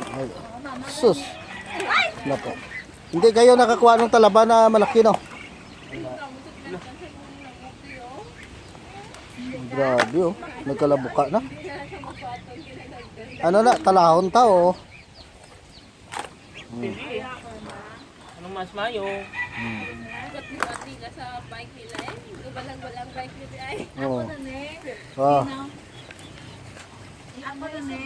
Ay, sus. Nako. Hindi kayo nakakuha ng talaba na malaki, no? Grabe, oh. Nagkalabuka na. Ano na, talahon ta, oh. Anong mas mayo? Gat-gati ka sa bike nila eh. Balang-balang bike nila ay. Oh. Ako na ne. Ah. Ako na ne.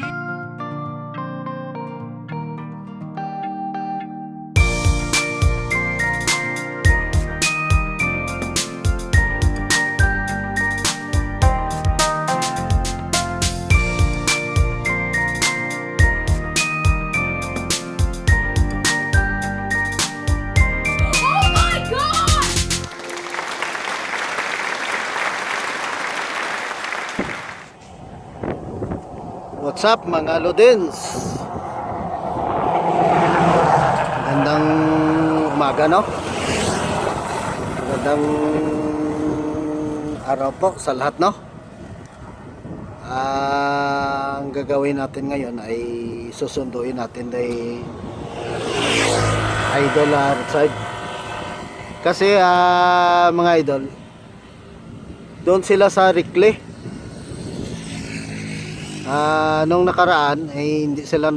What's up mga Lodens? Magandang umaga, no? Magandang araw po sa lahat, no? Ang gagawin natin ngayon ay susunduin natin ay idol outside. Kasi mga idol, doon sila sa Rickley. Nung nakaraan ay hindi sila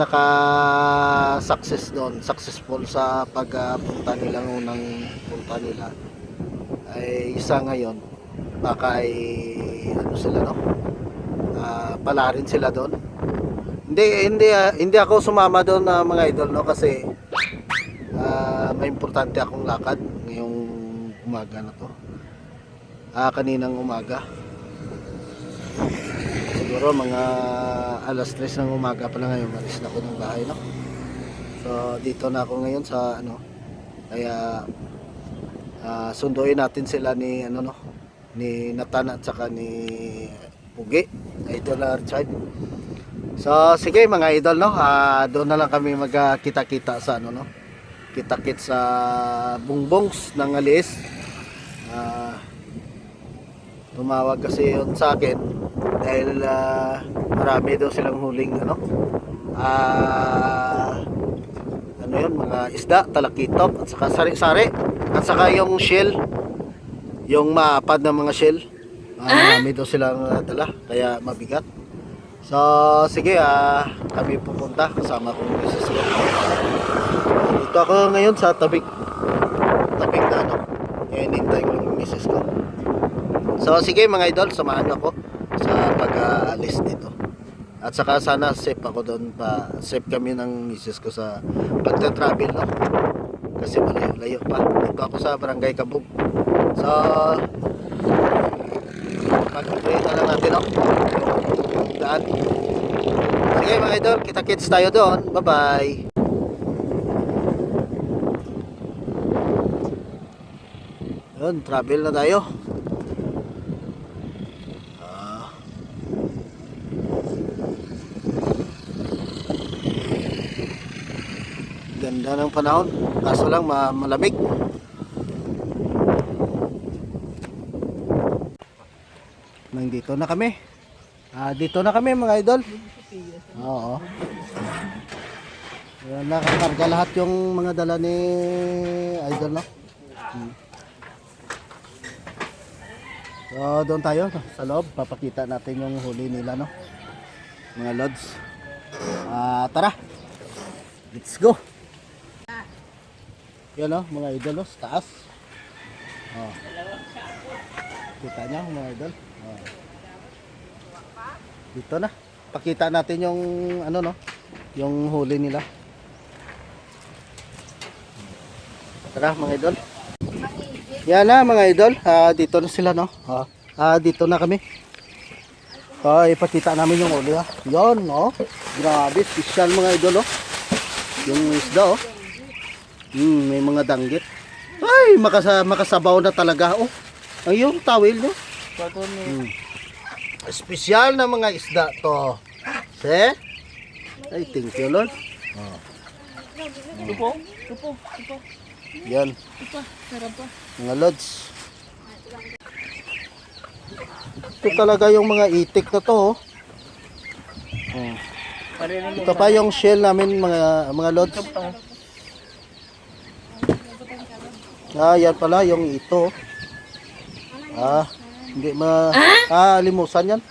successful sa pagpunta nila, unang punta nila ay isa ngayon, baka ay ano sila, no? Pala rin sila doon. Hindi ako sumama doon, mga idol, no, kasi may importante akong lakad ngayong umaga na to, kaninang umaga. Siguro mga alas 3 ng umaga pa lang ngayon, malis na ako ng bahay, no? So dito na ako ngayon sa ano, kaya sunduin natin sila ni ano, no, ni Nathan at saka ni Pugi, Idol Richard. So sige mga idol, no, doon na lang kami magkita-kita sa ano, no, kita-kit sa Bungbongs ng Alis. Tumawag kasi yun sa akin dahil marami daw silang huling ano yun, mga isda, talakitok at saka sari-sari at saka yung shell, yung maapad na mga shell. Marami daw silang dala kaya mabigat. So sige, kami pupunta kasama kong misis ko. Dito ako ngayon sa tabing na ano, hinintay ko yung misis ko. So sige mga idol, samahan niyo ako sa pag-alis dito. At saka sana safe ako doon, safe kami ng misis ko sa pagta-travel, no? Kasi malayo-layo pa. Dito ako sa Barangay Kabug. So pag-pray na lang natin, no? Daan. Sige mga idol, kita-kits tayo doon. Bye-bye. Yun, travel na tayo. Ganda ng panahon, kaso lang malamig. Nandito na kami. Dito na kami mga idol. Oo. Nakakarga lahat yung mga dala ni idol, no? So doon tayo sa loob, papakita natin yung huli nila, no? Mga lods. Tara. Let's go. Yan, no, mga idol, sa taas. Kita nyo mga idol. Dito na. Pakita natin yung ano, no, yung huli nila. Tara mga idol. Yan na mga idol. Dito na sila, no. Dito na kami. Ipakita namin yung huli, ha. Yan, no. Grabe, special mga idol, oh. Yung isda, oh. May mga danggit. Ay, makasabaw na talaga, oh. Ay, yung tawil, no. Espesyal na mga isda to. Se? Ay, thank you, Lord. Tupo. Yan. Mga lods. Ito talaga yung mga itik na to, oh. Maririnig Ito pa yung shell namin mga lods. Yan pala yung ito. Hindi limusan yan.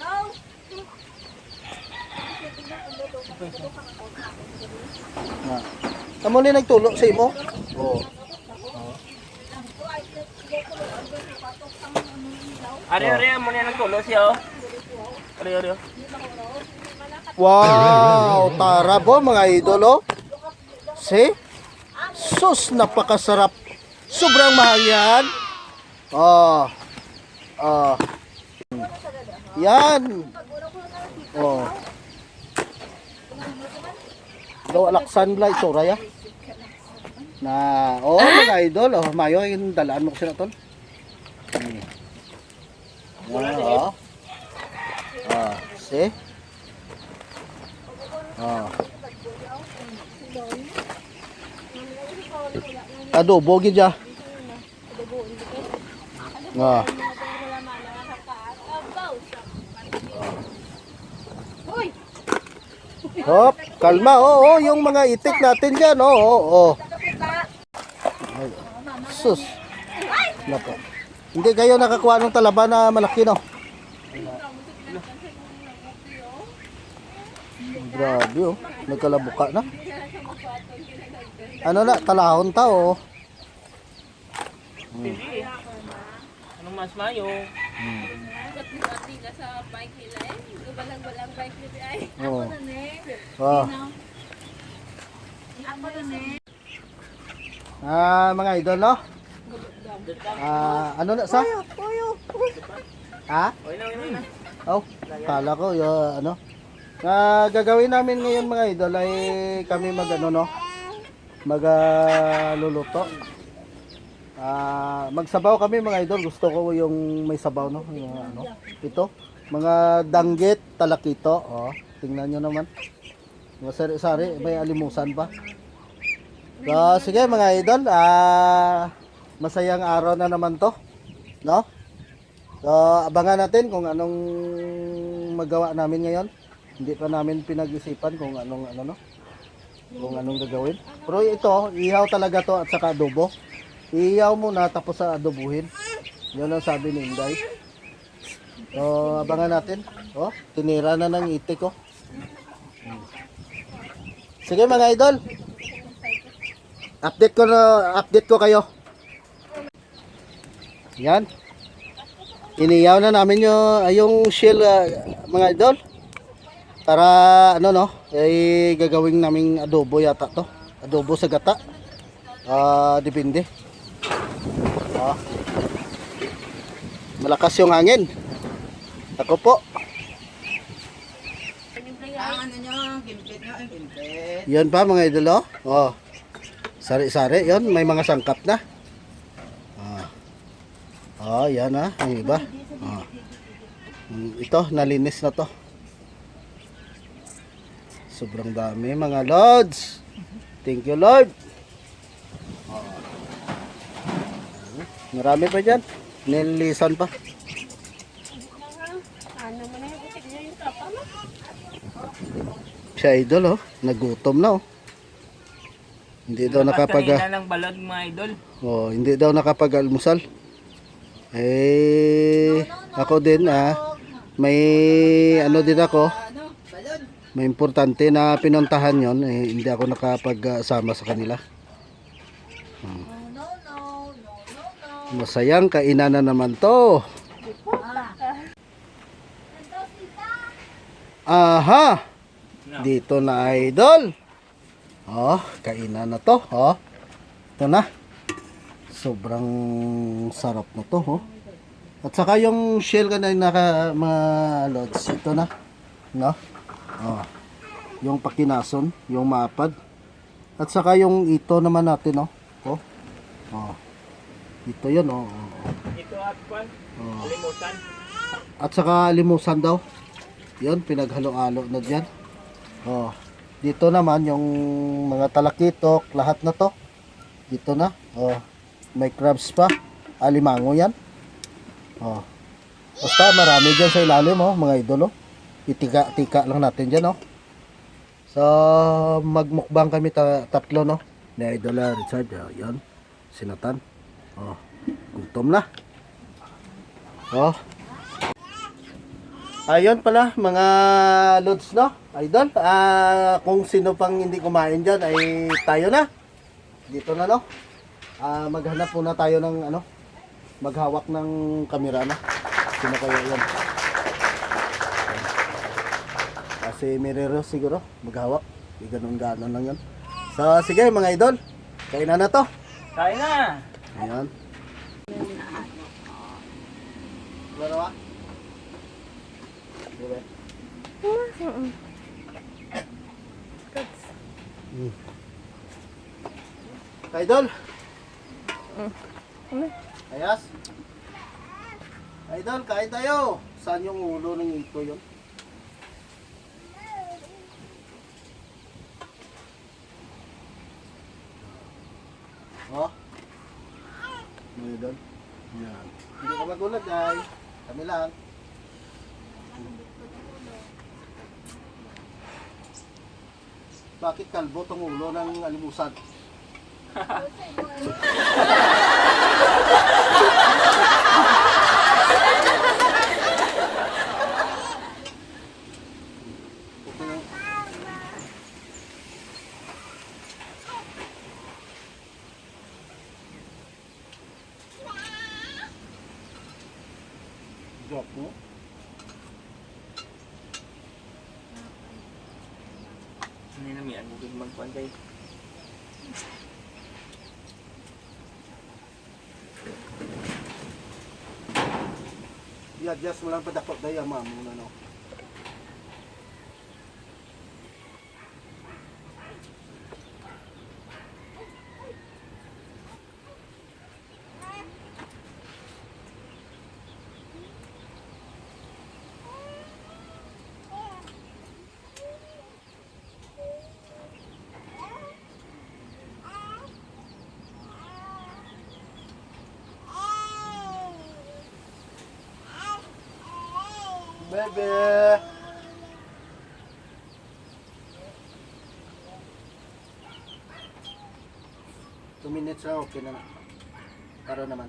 Tamo ni nagtulo sa imo? Oo. Ari mo na nagtulo siya oh. Ari. Wow, tarabo mga idol oh. See? Sus, napakasarap. Sobrang mahal yan. Yan. Daw alaksan bla ito raya. Mga idol mayo yung dalaan mo kasi na tol. See? Adobo gid ya. Hop, kalma. Yung mga itik natin diyan. Sus. Nako. Hindi kayo nakakuha ng talaba na malaki no. Grabe nagkalabuka na. Ano na, talahon ta Hindi. Anong mas mayo? Ati ka sa bike nila eh. Gubalang-balang bike nila ay. Oo. Ako na ne. Ako na ne. Mga idol no. Ano na sa? Ha? Okay na. Kala ko ano. Gagawin namin ngayon mga idol ay kami magluluto. Magsabaw kami mga idol. Gusto ko yung may sabaw no. Yung, ito, mga danggit, talakito. Tingnan nyo naman. Mga sari-sari, may alimusan pa. So, sige mga idol, masayang araw na naman to, no? So, abangan natin kung anong magawa namin ngayon. Hindi pa namin pinag-isipan kung anong kung anong gagawin. Pero ito, ihaw talaga to at saka adobo. Ihaw muna tapos sa adobuhin. Yun ang sabi ni Inday. So, abangan natin. Tinira na ng itik Sige mga idol. Update ko kayo. Yan. Iniyaw na namin yung shell mga idol. Para ay gagawin naming adobo yata to. Adobo sa gata. Depende. Malakas yung hangin. Ako po. Yan pa mga idol Sari-sari, yon may mga sangkap na. Yan yung iba. Ito, nalinis na to. Sobrang dami mga lods. Thank you Lord. Marami pa dyan. Nililisan pa. Ano mo na yung butik niya yung tapa mo? Siya idol nagutom na Hindi daw Kanina ng balod mga idol. Hindi daw nakapag-almusal. Ako din may din ako. May importante na pinuntahan yon hindi ako nakapag-sama sa kanila. Masayang kainan na naman to. Aha. Dito na idol. Kainan na to. Ito na. Sobrang sarap na to. At saka yung shell kanina mga lods. Ito na. No? Yung pakinason, yung mapad. At saka yung ito naman natin, Ito 'yon, Ito at pan. Limusan. At saka limusan daw. 'Yon, pinaghalo-halo na diyan. Dito naman yung mga talakitok, lahat na 'to. Dito na. May crabs pa. Alimango 'yan. Basta marami diyan sa ilalim, mga idol, Itika-tika lang natin diyan, So, magmukbang kami tatlo, no? Ni Idol Richard, yan. Sinatan. Oh, gutom na. Oh. Ayun pala, mga lods, no? Idol, kung sino pang hindi kumain dyan, ay tayo na. Dito na, no? Maghanap muna tayo ng, maghawak ng kamera na. Sino kayo yan? Kasi Mirero siguro, maghawak. Di ganun-ganon lang yun. So, sige mga idol, kainan na to. Kain na! Ayan. Wala na ba? Diba? Idol? Ayas? Idol, kain tayo. Saan yung ulo ng ito yun? Oh. Mga idol. Yan. Hindi ka magulat, guys. Kami lang. Bakit kalbo tong ulo ng alimusan? Okay na. Drop mo. Hindi na miyan, huwag magpuan kayo. I-adjust mo lang padakot daya, ma'am. Muna, no? Bebe! 2 minutes na, okay na na. Para naman.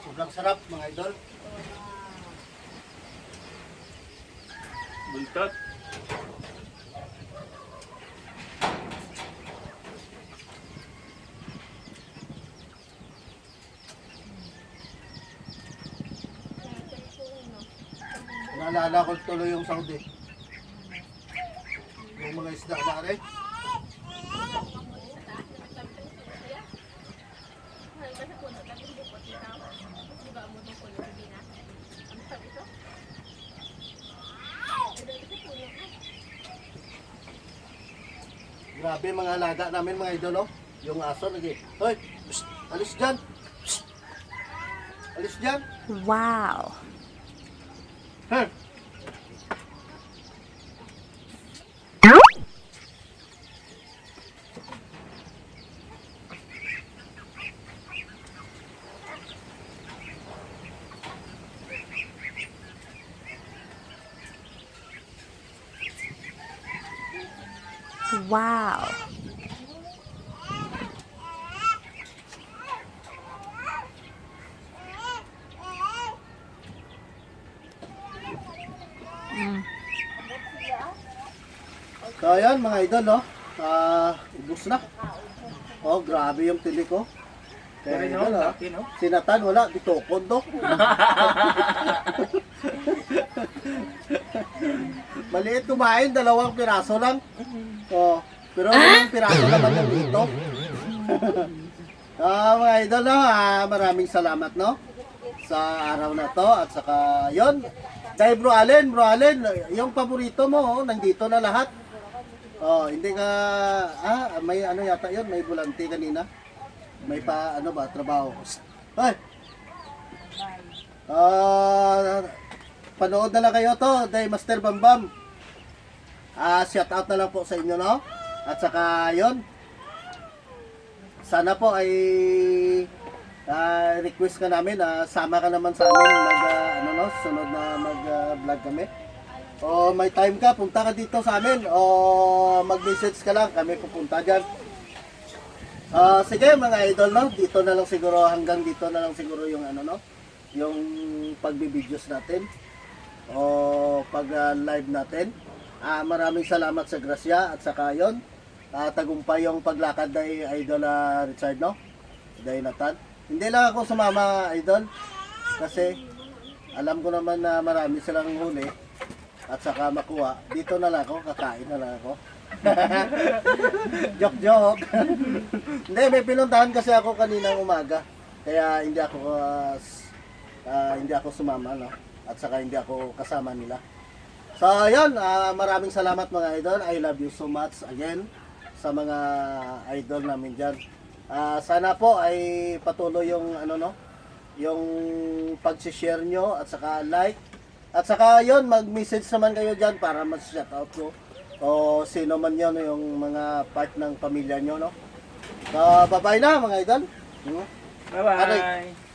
Sobrang sarap mga idol. Buntot. Naalala ko tuloy yung Saudi. Yung mga isda na rin. Grabe mga alaga namin mga idol, oh. Yung aso lagi. Hoy, psst, alis dyan. Psst. Alis dyan. Wow. Huh. Wow. So ayan mga idol, oh. Ubus na. Oh, grabe yung tili ko. Kaya Pero no, idol, laki, no? Sinatan wala, ditokod do. Maliit kumain, 2 piraso lang. Oh, pero 1 piraso naman yung dito. Mga idol, no, maraming salamat, no, sa araw na to at saka yon. Kay Bro Allen, yung paborito mo, nandito na lahat. Oh, hindi ka, may ano yata yon, may bulante kanina. May pa, ano ba, trabaho. Hoy! Panood na lang kayo to, Day Master Bambam. shout out na lang po sa inyo, no? At saka yon, sana po ay request ka namin na sama ka naman sa amin mag sunod na mag-vlog kami. O may time ka, punta ka dito sa amin o mag-message ka lang, kami pupunta diyan. Sige mga idol, no? Dito na lang siguro, hanggang dito na lang siguro yung yung pagbi-videos natin o pag-live natin. Maraming salamat sa grasya at saka yon, tagumpay yung paglakad ni Idol Richard, no? Day Nathan. Hindi lang ako sumama, idol, kasi alam ko naman na marami silang huli at saka makuha. Dito na lang ako, kakain na lang ako. Joke. Hindi, may pinuntahan kasi ako kaninang umaga. Kaya hindi ako sumama, no? At saka hindi ako kasama nila. So, ayun, maraming salamat mga idol. I love you so much again sa mga idol namin dyan. Sana po ay patuloy yung yung pag-share nyo at saka like. At saka yun, mag-message naman kayo dyan para mas-shoutout ko. O sino man yun, yung mga part ng pamilya nyo, no? So, bye-bye na mga idol. Bye-bye.